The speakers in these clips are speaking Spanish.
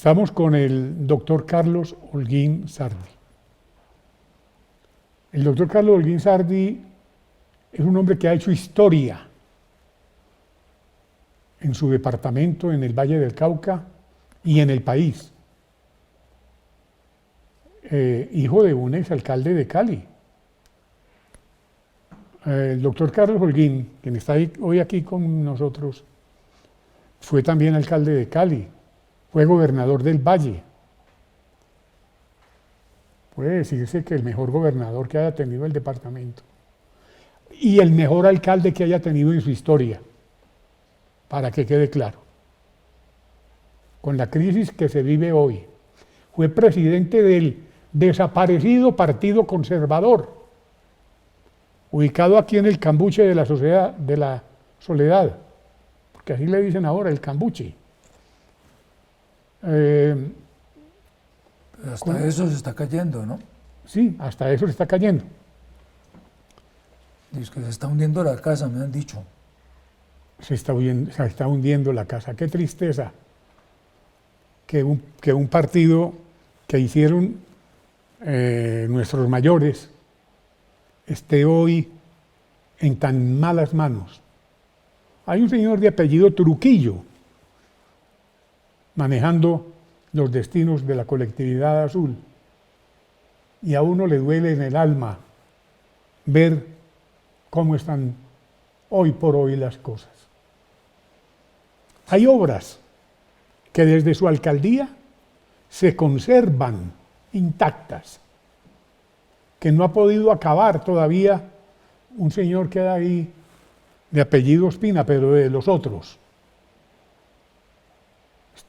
Estamos con el doctor Carlos Holguín Sardi. El doctor Carlos Holguín Sardi es un hombre que ha hecho historia en su departamento, en el Valle del Cauca y en el país. Hijo de un exalcalde de Cali. El doctor Carlos Holguín, quien está hoy aquí con nosotros, fue también alcalde de Cali, fue gobernador del Valle. Puede decirse que el mejor gobernador que haya tenido el departamento y el mejor alcalde que haya tenido en su historia, para que quede claro. Con la crisis que se vive hoy, fue presidente del desaparecido Partido Conservador, ubicado aquí en el Cambuche de la Soledad, porque así le dicen ahora, el Cambuche. Hasta eso se está cayendo, ¿no? Sí, hasta eso se está cayendo. Dice que se está hundiendo la casa, me han dicho. Se está hundiendo la casa. Qué tristeza que un partido que hicieron nuestros mayores esté hoy en tan malas manos. Hay un señor de apellido Truquillo manejando los destinos de la colectividad azul, y a uno le duele en el alma ver cómo están hoy por hoy las cosas. Hay obras que desde su alcaldía se conservan intactas, que no ha podido acabar todavía un señor que hay ahí de apellido Espina, pero de los otros.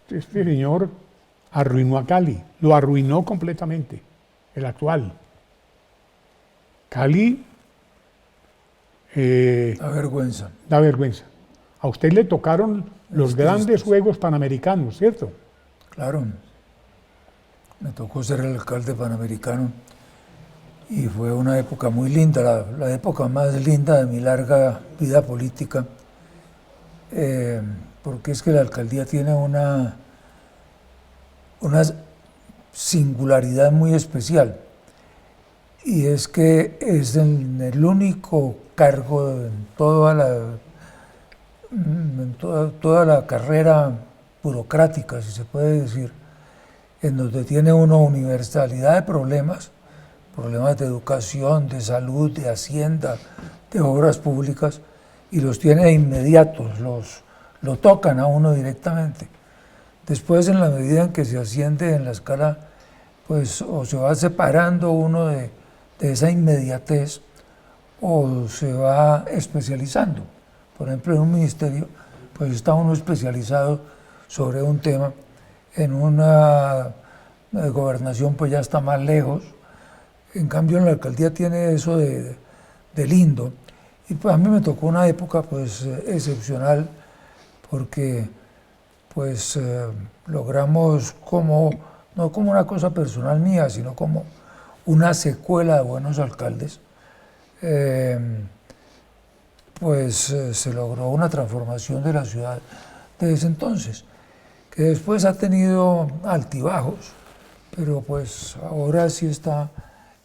Este señor arruinó a Cali, lo arruinó completamente, el actual. Cali Da vergüenza. da vergüenza. A usted le tocaron los grandes Juegos Panamericanos, ¿cierto? Claro. Me tocó ser el alcalde panamericano y fue una época muy linda, la época más linda de mi larga vida política, porque es que la alcaldía tiene una singularidad muy especial, y es que es el único cargo en toda la carrera burocrática, si se puede decir, en donde tiene una universalidad de problemas de educación, de salud, de hacienda, de obras públicas, y los tiene de inmediatos, lo tocan a uno directamente. Después, en la medida en que se asciende en la escala, pues o se va separando uno de esa inmediatez, o se va especializando. Por ejemplo, en un ministerio, pues está uno especializado sobre un tema, en una gobernación pues ya está más lejos. En cambio, en la alcaldía tiene eso de lindo. Y pues a mí me tocó una época pues excepcional, porque pues logramos no como una cosa personal mía, sino como una secuela de buenos alcaldes, se logró una transformación de la ciudad desde ese entonces, que después ha tenido altibajos, pero pues ahora sí está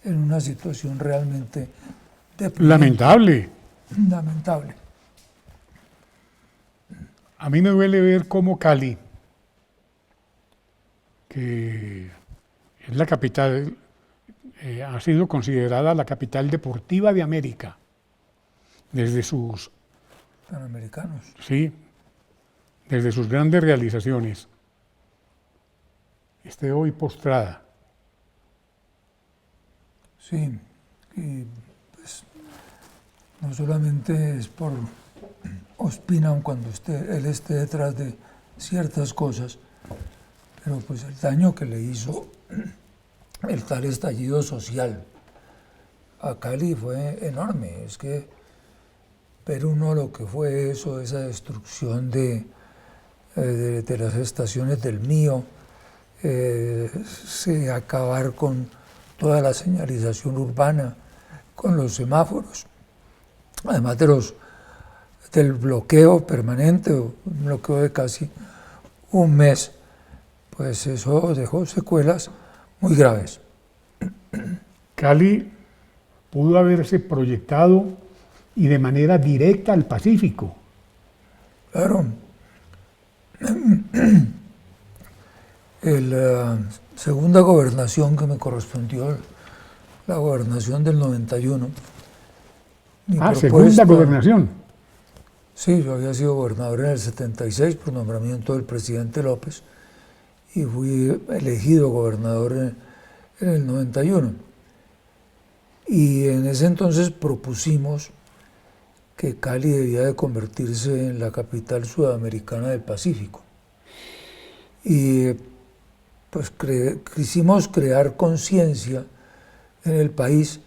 en una situación realmente Lamentable. lamentable. A mí me duele ver cómo Cali, que es la capital, ha sido considerada la capital deportiva de América, desde sus Panamericanos. Sí, desde sus grandes realizaciones, esté hoy postrada. Sí, y pues no solamente es por Ospina, cuando él esté detrás de ciertas cosas, pero pues el daño que le hizo el tal estallido social a Cali fue enorme. Es que ver uno lo que fue eso, esa destrucción de las estaciones del Mío, acabar con toda la señalización urbana, con los semáforos, además del bloqueo permanente, un bloqueo de casi un mes, pues eso dejó secuelas muy graves. Cali pudo haberse proyectado y de manera directa al Pacífico. Claro, la segunda gobernación que me correspondió, la gobernación del 91. Segunda gobernación. Sí, yo había sido gobernador en el 76 por nombramiento del presidente López y fui elegido gobernador en el 91. Y en ese entonces propusimos que Cali debía de convertirse en la capital sudamericana del Pacífico. Y pues quisimos crear conciencia en el país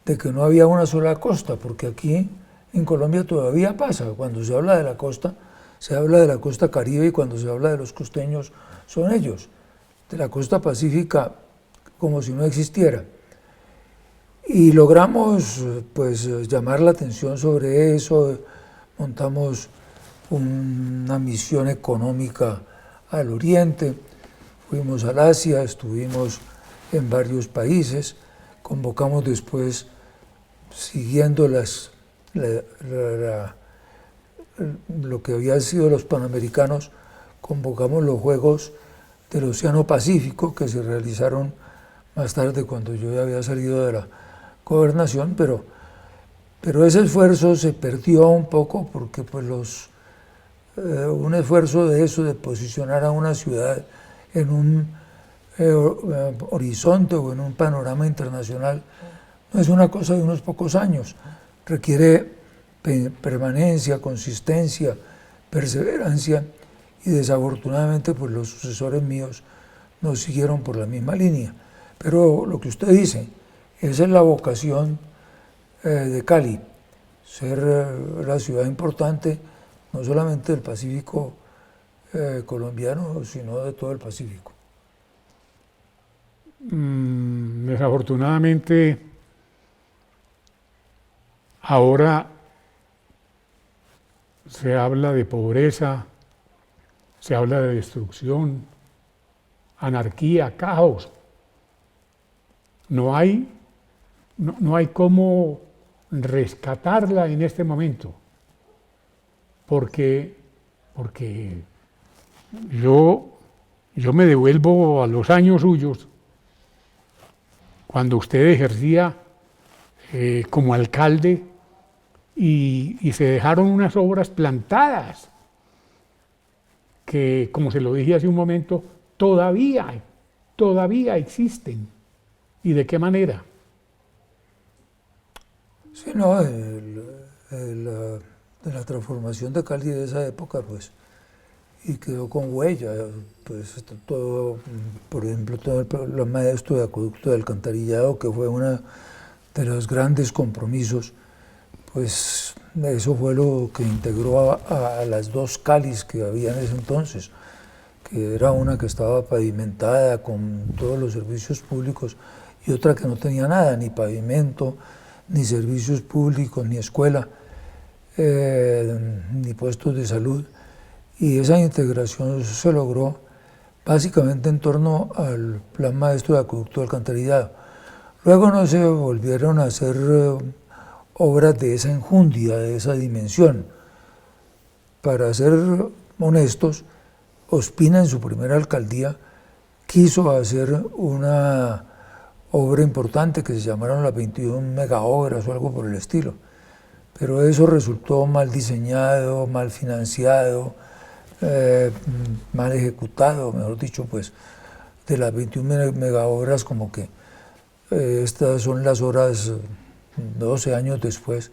de que no había una sola costa, porque aquí en Colombia todavía pasa. Cuando se habla de la costa, se habla de la costa Caribe, y cuando se habla de los costeños, son ellos. De la costa pacífica, como si no existiera. Y logramos pues llamar la atención sobre eso, montamos una misión económica al oriente, fuimos al Asia, estuvimos en varios países, convocamos después, siguiendo lo que habían sido los Panamericanos, convocamos los Juegos del Océano Pacífico, que se realizaron más tarde cuando yo ya había salido de la gobernación, pero ese esfuerzo se perdió un poco porque pues un esfuerzo de eso, de posicionar a una ciudad en un horizonte o en un panorama internacional, no es una cosa de unos pocos años, requiere permanencia, consistencia, perseverancia, y desafortunadamente pues los sucesores míos no siguieron por la misma línea. Pero lo que usted dice, esa es la vocación de Cali, ser la ciudad importante no solamente del Pacífico colombiano, sino de todo el Pacífico. Desafortunadamente, ahora se habla de pobreza, se habla de destrucción, anarquía, caos. No hay cómo rescatarla en este momento, porque yo me devuelvo a los años suyos, cuando usted ejercía como alcalde y se dejaron unas obras plantadas que, como se lo dije hace un momento, todavía existen. ¿Y de qué manera? Sí, no, de la transformación de Cali de esa época, pues, y quedó con huella, pues, todo, por ejemplo, todo el problema de esto de acueducto de alcantarillado, que fue uno de los grandes compromisos, pues, eso fue lo que integró a las dos Calis que había en ese entonces, que era una que estaba pavimentada con todos los servicios públicos y otra que no tenía nada, ni pavimento, ni servicios públicos, ni escuela, ni puestos de salud. Y esa integración se logró básicamente en torno al plan maestro de acueducto de alcantarillado. Luego no se volvieron a hacer obras de esa enjundia, de esa dimensión. Para ser honestos, Ospina en su primera alcaldía quiso hacer una obra importante que se llamaron las 21 megaobras o algo por el estilo, pero eso resultó mal diseñado, mal financiado, mal ejecutado, mejor dicho, pues de las 21 megaobras como que estas son las horas 12 años después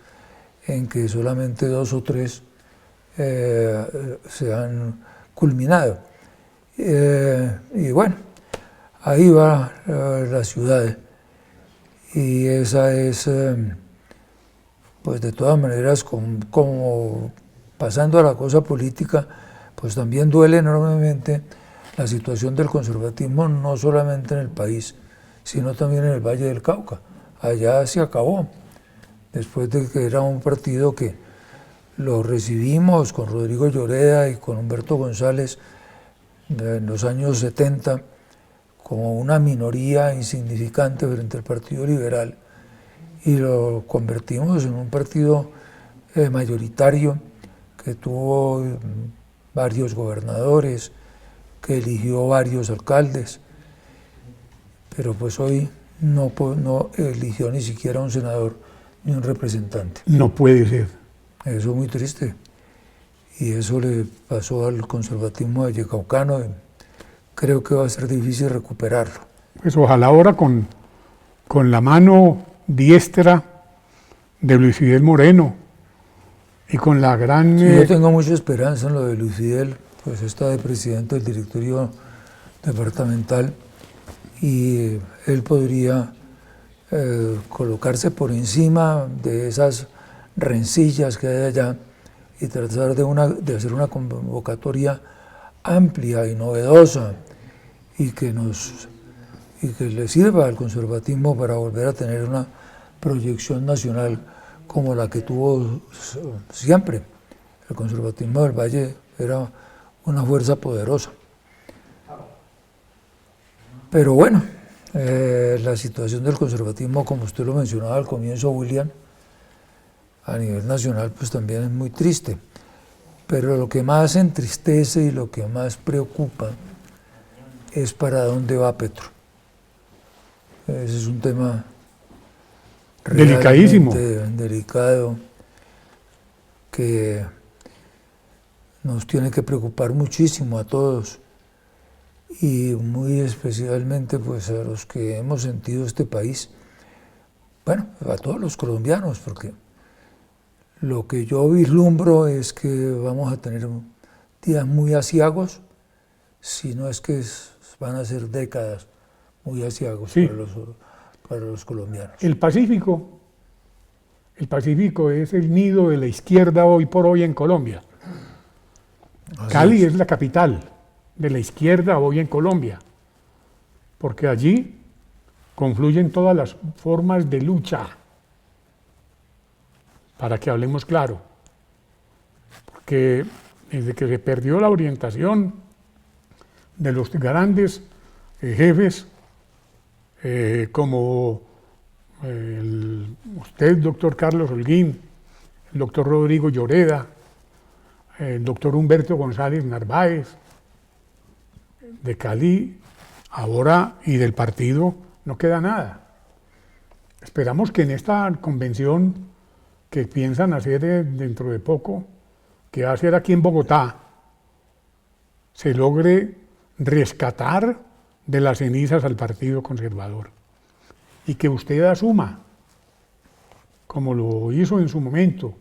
en que solamente 2 o 3 se han culminado. Y bueno, ahí va la ciudad, y esa es, pues de todas maneras, como pasando a la cosa política, pues también duele enormemente la situación del conservatismo, no solamente en el país, sino también en el Valle del Cauca. Allá se acabó, después de que era un partido que lo recibimos con Rodrigo Lloreda y con Humberto González, en los años 70 como una minoría insignificante frente al Partido Liberal y lo convertimos en un partido mayoritario que tuvo varios gobernadores, que eligió varios alcaldes, pero pues hoy no eligió ni siquiera un senador ni un representante. No puede ser. Eso es muy triste. Y eso le pasó al conservatismo vallecaucano. Creo que va a ser difícil recuperarlo. Pues ojalá ahora con la mano diestra de Luis Fidel Moreno y con la gran... Sí, yo tengo mucha esperanza en lo de Luis Fidel, pues está de presidente del directorio departamental y él podría colocarse por encima de esas rencillas que hay allá y tratar de hacer una convocatoria amplia y novedosa y que le sirva al conservatismo para volver a tener una proyección nacional como la que tuvo siempre. El conservatismo del Valle era una fuerza poderosa. Pero bueno, la situación del conservatismo, como usted lo mencionaba al comienzo, William, a nivel nacional pues también es muy triste. Pero lo que más entristece y lo que más preocupa es para dónde va Petro. Ese es un tema delicadísimo, delicado, que nos tiene que preocupar muchísimo a todos y muy especialmente pues a los que hemos sentido este país, bueno, a todos los colombianos, porque lo que yo vislumbro es que vamos a tener días muy aciagos, si no es que van a ser décadas muy aciagos, sí, para los colombianos. El Pacífico es el nido de la izquierda hoy por hoy en Colombia. Cali es la capital de la izquierda hoy en Colombia, porque allí confluyen todas las formas de lucha, para que hablemos claro, porque desde que se perdió la orientación de los grandes jefes, como usted, doctor Carlos Holguín, el doctor Rodrigo Lloreda, el doctor Humberto González Narváez, de Cali, ahora, y del partido, no queda nada. Esperamos que en esta convención que piensan hacer dentro de poco, que va a ser aquí en Bogotá, se logre rescatar de las cenizas al Partido Conservador y que usted asuma, como lo hizo en su momento,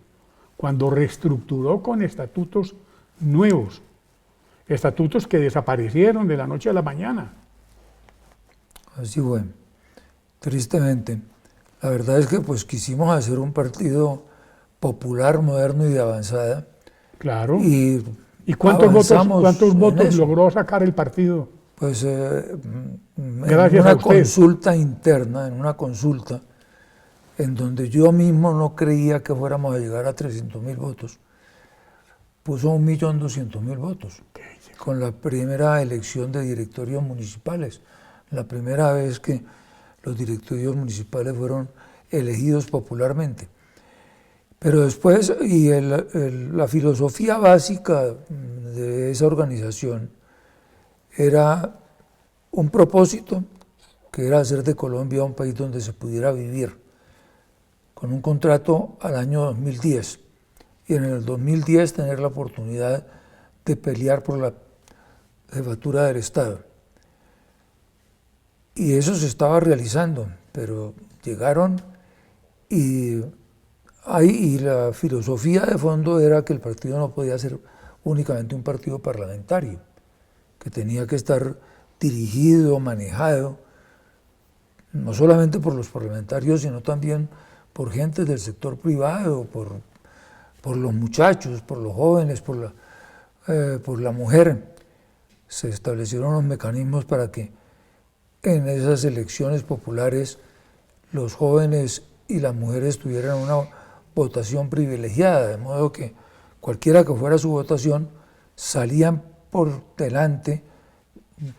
cuando reestructuró con estatutos nuevos, estatutos que desaparecieron de la noche a la mañana. Así fue, tristemente. La verdad es que pues quisimos hacer un partido popular, moderno y de avanzada. Claro. ¿Y cuántos votos logró sacar el partido? Pues en una consulta interna, en una consulta, en donde yo mismo no creía que fuéramos a llegar a 300.000 votos, puso 1.200.000 votos, con la primera elección de directorios municipales, la primera vez que los directorios municipales fueron elegidos popularmente. Pero después, y la filosofía básica de esa organización era un propósito, que era hacer de Colombia un país donde se pudiera vivir, con un contrato al año 2010, y en el 2010 tener la oportunidad de pelear por la jefatura del Estado. Y eso se estaba realizando, pero llegaron y la filosofía de fondo era que el partido no podía ser únicamente un partido parlamentario, que tenía que estar dirigido, manejado, no solamente por los parlamentarios, sino también por gente del sector privado, por los muchachos, por los jóvenes, por la mujer. Se establecieron los mecanismos para que en esas elecciones populares los jóvenes y las mujeres tuvieran una votación privilegiada, de modo que cualquiera que fuera su votación salían por delante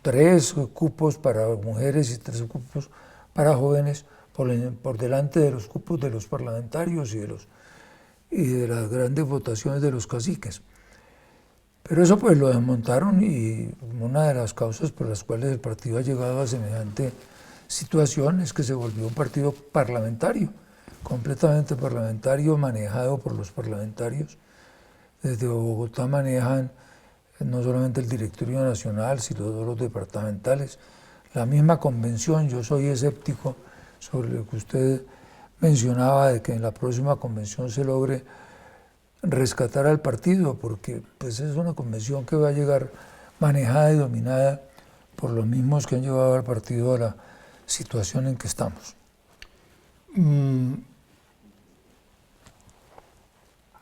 3 cupos para mujeres y 3 cupos para jóvenes por delante de los cupos de los parlamentarios y de las grandes votaciones de los caciques. Pero eso pues lo desmontaron, y una de las causas por las cuales el partido ha llegado a semejante situación es que se volvió un partido parlamentario, completamente parlamentario, manejado por los parlamentarios. Desde Bogotá manejan no solamente el directorio nacional, sino todos los departamentales. La misma convención, yo soy escéptico sobre lo que usted mencionaba de que en la próxima convención se logre rescatar al partido, porque pues es una convención que va a llegar manejada y dominada por los mismos que han llevado al partido a la situación en que estamos.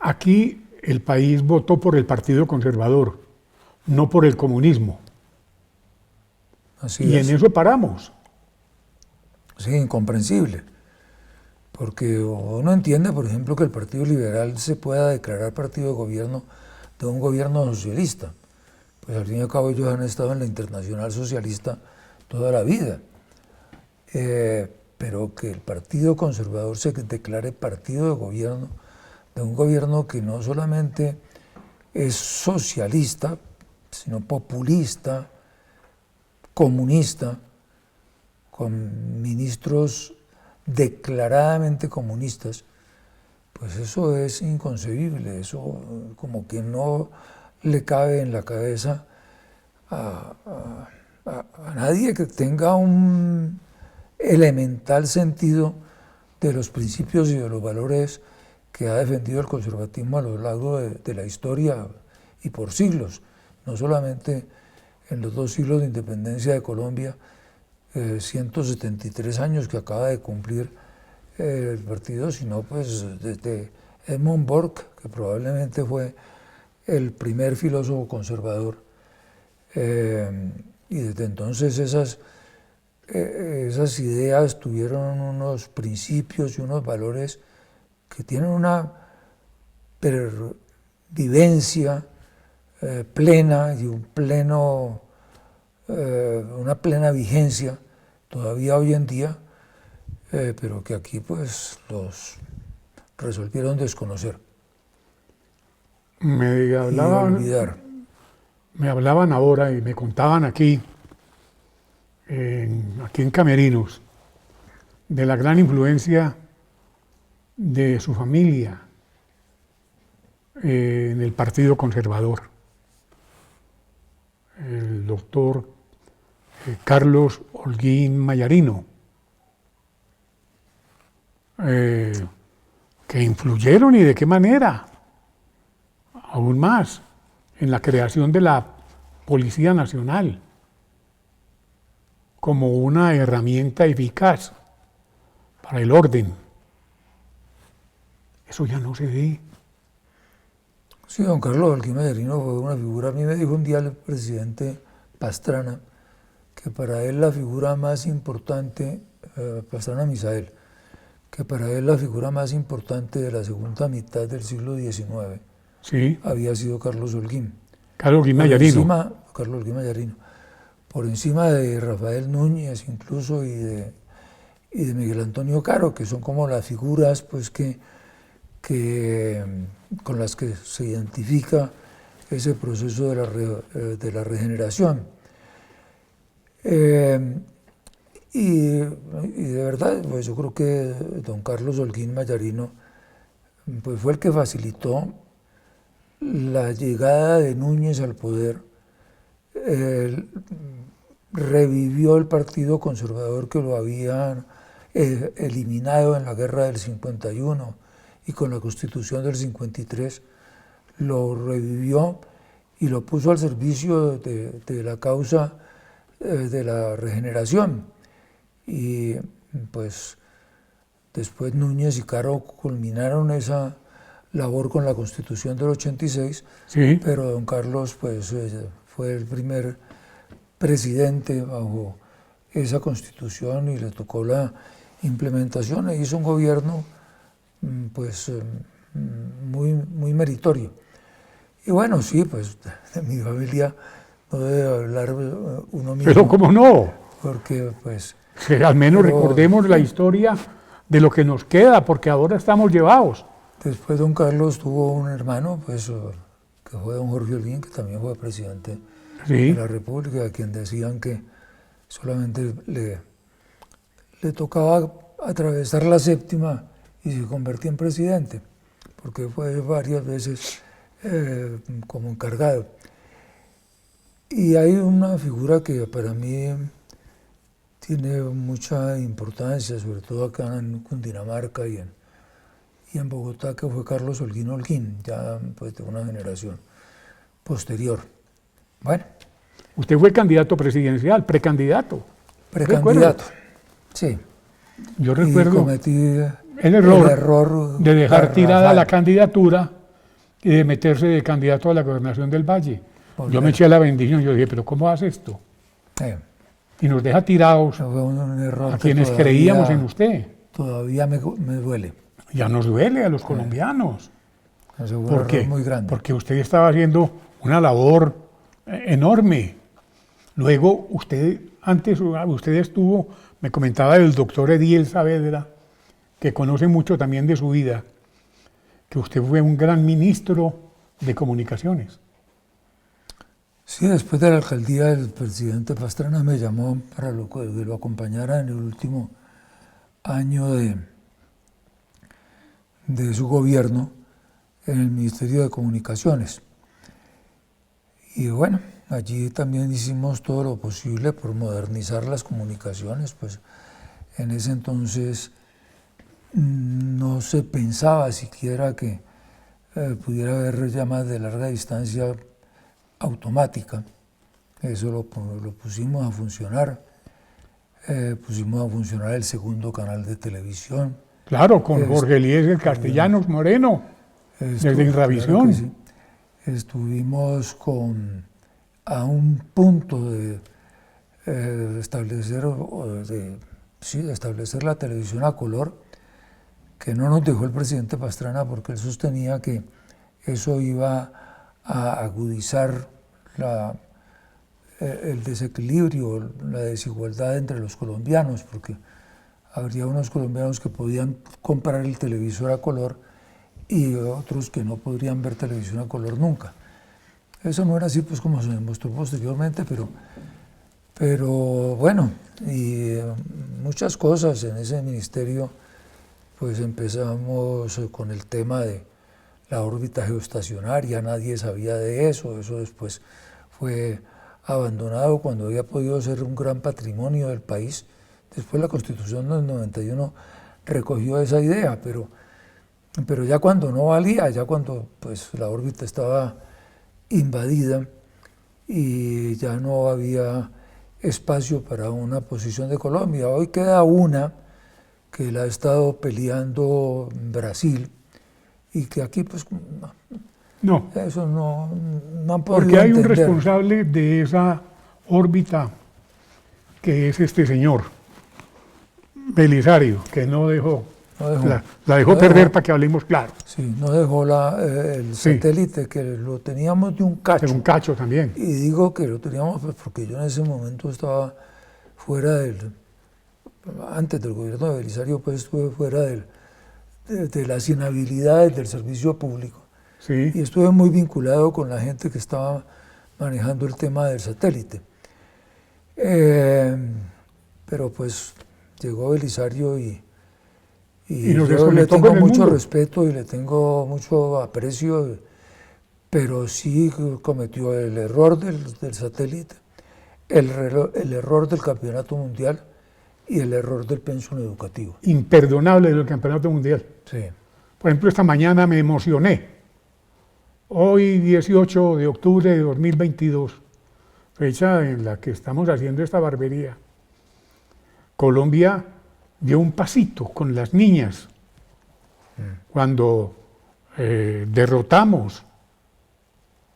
Aquí el país votó por el Partido Conservador, no por el comunismo. Así y es. En eso paramos. Sí, incomprensible. Porque uno entiende, por ejemplo, que el Partido Liberal se pueda declarar partido de gobierno de un gobierno socialista. Pues al fin y al cabo ellos han estado en la Internacional Socialista toda la vida. Pero que el Partido Conservador se declare partido de gobierno de un gobierno que no solamente es socialista, sino populista, comunista, con ministros declaradamente comunistas, pues eso es inconcebible, eso como que no le cabe en la cabeza a nadie que tenga un elemental sentido de los principios y de los valores que ha defendido el conservatismo a lo largo de la historia y por siglos, no solamente en los 2 siglos de independencia de Colombia, 173 años que acaba de cumplir el partido, sino pues desde Edmund Burke, que probablemente fue el primer filósofo conservador, y desde entonces esas ideas tuvieron unos principios y unos valores que tienen una pervivencia plena y una plena vigencia todavía hoy en día, pero que aquí pues los resolvieron desconocer Me y olvidar. hablaban ahora y me contaban aquí en Camerinos, de la gran influencia de su familia en el Partido Conservador. El doctor Carlos Holguín Mayarino, que influyeron, y de qué manera, aún más, en la creación de la Policía Nacional como una herramienta eficaz para el orden. Eso ya no se ve. Sí, don Carlos Holguín Mayarino fue una figura. A mí me dijo un día el presidente Pastrana que para él la figura más importante, Pastrana Misael, que para él la figura más importante de la segunda mitad del siglo XIX Sí, había sido Carlos Holguín. Carlos Holguín Mayarino. Carlos Holguín Mayarino. Por encima de Rafael Núñez incluso y de Miguel Antonio Caro, que son como las figuras pues, con las que se identifica ese proceso de la regeneración. Y de verdad, pues yo creo que don Carlos Holguín Mayarino pues fue el que facilitó la llegada de Núñez al poder, revivió el Partido Conservador que lo habían eliminado en la guerra del 51 y con la Constitución del 53, lo revivió y lo puso al servicio de la causa de la regeneración. Y pues después Núñez y Caro culminaron esa labor con la Constitución del 86, Sí. pero don Carlos pues fue el primer presidente bajo esa Constitución y le tocó la implementación e hizo un gobierno pues muy meritorio. Y bueno, sí, pues de mi familia no debe hablar uno mismo. Pero ¿cómo no? Porque pues... Que al menos pero, recordemos la historia de lo que nos queda, porque ahora estamos llevados. Después don Carlos tuvo un hermano, pues, que fue don Jorge Holguín, que también fue presidente Sí. de la República, a quien decían que solamente le tocaba atravesar la séptima y se convertía en presidente, porque fue varias veces como encargado. Y hay una figura que para mí tiene mucha importancia, sobre todo acá en Cundinamarca y en Bogotá, que fue Carlos Holguín Holguín, ya pues de una generación posterior. Bueno. Usted fue candidato presidencial, precandidato. Precandidato, sí. Yo recuerdo y cometí el error de dejar tirada la candidatura y de meterse de candidato a la gobernación del Valle. Yo me eché a la bendición, yo dije, pero ¿cómo hace esto? Y nos deja tirados fue un error a quienes creíamos en usted. Todavía me duele. Ya nos duele a los colombianos. ¿Por qué? Muy grande. Porque usted estaba haciendo una labor enorme. Luego, usted estuvo, me comentaba el doctor Ediel Saavedra, que conoce mucho también de su vida, que usted fue un gran ministro de comunicaciones. Sí, después de la alcaldía, el presidente Pastrana me llamó para que lo acompañara en el último año de su gobierno en el Ministerio de Comunicaciones. Y bueno, allí también hicimos todo lo posible por modernizar las comunicaciones, pues en ese entonces no se pensaba siquiera que pudiera haber llamadas de larga distancia automática. Eso lo pusimos a funcionar. Pusimos a funcionar el segundo canal de televisión. Claro, con Jorge Eliezer Castellanos Moreno, desde Inravisión. Claro sí. Estuvimos a un punto de establecer la televisión a color, que no nos dejó el presidente Pastrana porque él sostenía que eso iba a agudizar el desequilibrio, la desigualdad entre los colombianos, porque habría unos colombianos que podían comprar el televisor a color y otros que no podrían ver televisión a color nunca. Eso no era así, pues, como se demostró posteriormente, pero bueno, y muchas cosas en ese ministerio. Pues empezamos con el tema de la órbita geoestacionaria, nadie sabía de eso después fue abandonado cuando había podido ser un gran patrimonio del país. Después la Constitución del 91 recogió esa idea, pero ya cuando no valía, ya cuando pues la órbita estaba invadida y ya no había espacio para una posición de Colombia. Hoy queda una que la ha estado peleando Brasil y que aquí pues no, eso no han podido porque hay entender. un responsable de esa órbita que es este señor Belisario, que la dejó perder para que hablemos claro. Sí, no dejó el satélite, que lo teníamos de un cacho. De un cacho también. Y digo que lo teníamos porque yo en ese momento estaba fuera antes del gobierno de Belisario, pues estuve fuera de las inhabilidades del servicio público. Sí. Y estuve muy vinculado con la gente que estaba manejando el tema del satélite. Pero pues llegó Belisario y yo le tengo mucho respeto y le tengo mucho aprecio, pero sí cometió el error del satélite, el error del campeonato mundial y el error del pensum educativo. Imperdonable del campeonato mundial. Sí. Por ejemplo, esta mañana me emocioné. Hoy, 18 de octubre de 2022, fecha en la que estamos haciendo esta barbería, Colombia dio un pasito con las niñas cuando derrotamos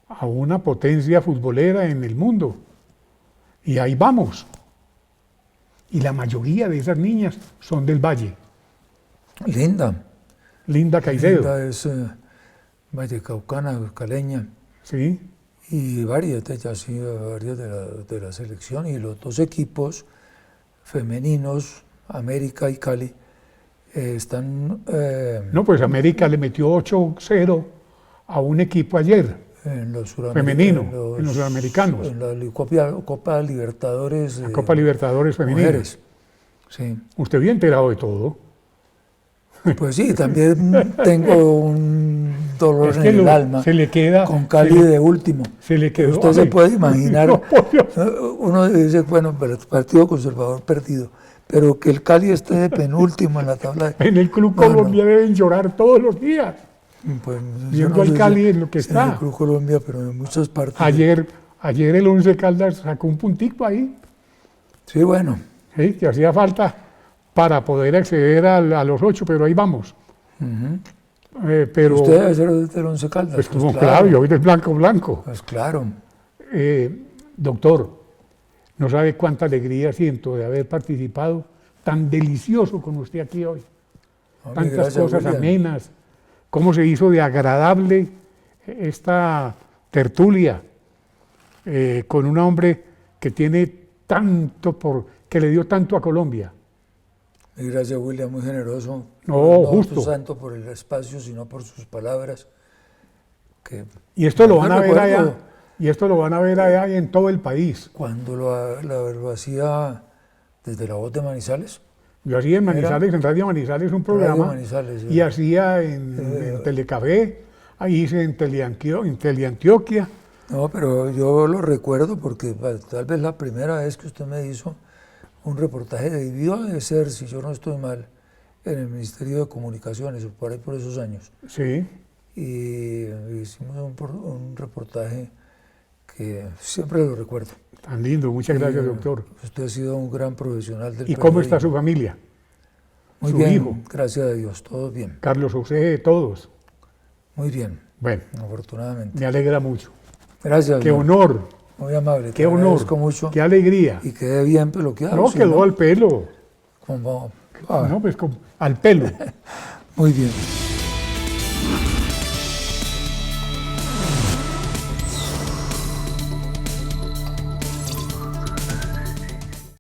a una potencia futbolera en el mundo. Y ahí vamos. Y la mayoría de esas niñas son del Valle. Linda Caicedo. Linda es vallecaucana, caleña. Sí. y varias de la selección, y los dos equipos femeninos, América y Cali, están No, pues América le metió 8-0 a un equipo ayer, en los femenino, en los sudamericanos. En la Copa Libertadores. La Copa Libertadores femenina. Mujeres. Sí. Usted bien enterado de todo. Pues sí, también tengo un dolor Es en que el alma se le queda, con Cali de último. se le quedó. Usted se puede imaginar, No, por Dios. uno dice, bueno, pero el Partido Conservador perdido, pero que el Cali esté de penúltimo en la tabla. En el Club No, no. Colombia deben llorar todos los días. Pues, yo Viendo no al sé Cali si- en lo que si en está. el Club Colombia, pero en muchas partes. Ayer el Once Caldas sacó un puntico ahí, Sí, bueno. ¿sí? Que hacía falta para poder acceder a los 8, pero ahí vamos. Ujú. Pero, Usted debe ser del Once Caldas. pues como claro, yo voy del blanco. Pues claro. Doctor, no sabe cuánta alegría siento de haber participado tan delicioso con usted aquí hoy. Hombre, Tantas gracias, cosas William. amenas, cómo se hizo de agradable esta tertulia con un hombre que tiene tanto que le dio tanto a Colombia. Y gracias, William, muy generoso. No, justo. Tanto por el espacio, sino por sus palabras. Que Y esto lo yo van a ver recuerdo allá, y esto lo van a ver allá y en todo el país. Cuando lo hacía desde la voz de Manizales. Yo hacía en Manizales, en Radio Manizales, un programa, Manizales, y hacía en Telecafé, ahí hice en Teleantioquia. No, pero yo lo recuerdo porque tal vez la primera vez que usted me hizo un reportaje debió de ser, si yo no estoy mal, en el Ministerio de Comunicaciones, por ahí por esos años. Sí, Y hicimos un reportaje que siempre lo recuerdo. tan lindo, muchas gracias, Y, doctor. Usted ha sido un gran profesional del ¿Y cómo periodismo. está su familia? Muy su bien, hijo? gracias a Dios, todo bien. Carlos José, todos. Muy bien, Bueno, afortunadamente. me alegra mucho. Gracias. Qué don. honor, Muy amable. qué honor, agradezco mucho. qué alegría. Y quedé bien peloqueado. No, ¿sí, quedó no? al pelo. Como- No, pues al pelo. muy bien.